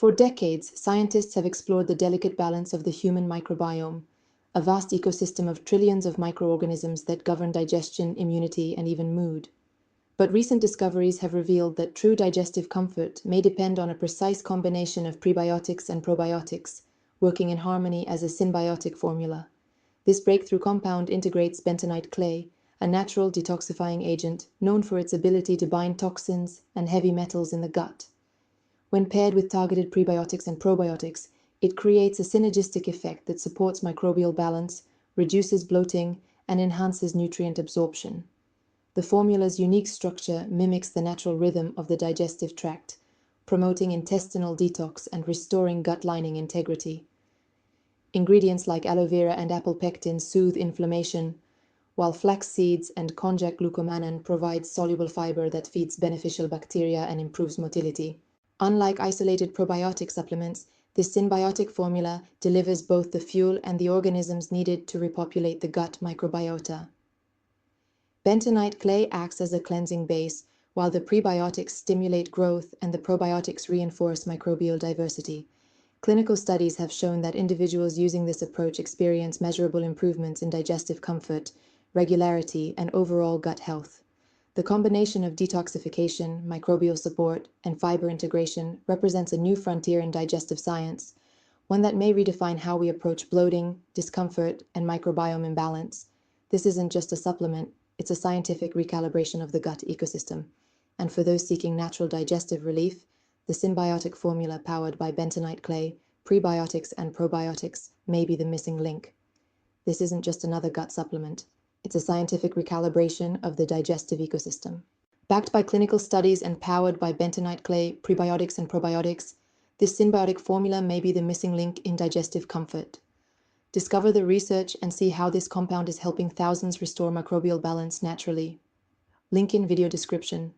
For decades, scientists have explored the delicate balance of the human microbiome, a vast ecosystem of trillions of microorganisms that govern digestion, immunity, and even mood. But recent discoveries have revealed that true digestive comfort may depend on a precise combination of prebiotics and probiotics, working in harmony as a symbiotic formula. This breakthrough compound integrates bentonite clay, a natural detoxifying agent known for its ability to bind toxins and heavy metals in the gut. When paired with targeted prebiotics and probiotics, it creates a synergistic effect that supports microbial balance, reduces bloating, and enhances nutrient absorption. The formula's unique structure mimics the natural rhythm of the digestive tract, promoting intestinal detox and restoring gut lining integrity. Ingredients like aloe vera and apple pectin soothe inflammation, while flax seeds and Konjac glucomannan provide soluble fiber that feeds beneficial bacteria and improves motility. Unlike isolated probiotic supplements, this symbiotic formula delivers both the fuel and the organisms needed to repopulate the gut microbiota. Bentonite clay acts as a cleansing base, while the prebiotics stimulate growth and the probiotics reinforce microbial diversity. Clinical studies have shown that individuals using this approach experience measurable improvements in digestive comfort, regularity, and overall gut health. The combination of detoxification, microbial support, and fiber integration represents a new frontier in digestive science, one that may redefine how we approach bloating, discomfort, and microbiome imbalance. This isn't just a supplement, it's a scientific recalibration of the gut ecosystem. And for those seeking natural digestive relief, the symbiotic formula powered by bentonite clay, prebiotics and probiotics may be the missing link. This isn't just another gut supplement. It's a scientific recalibration of the digestive ecosystem. Backed by clinical studies and powered by bentonite clay, prebiotics and probiotics, this symbiotic formula may be the missing link in digestive comfort. Discover the research and see how this compound is helping thousands restore microbial balance naturally. Link in video description.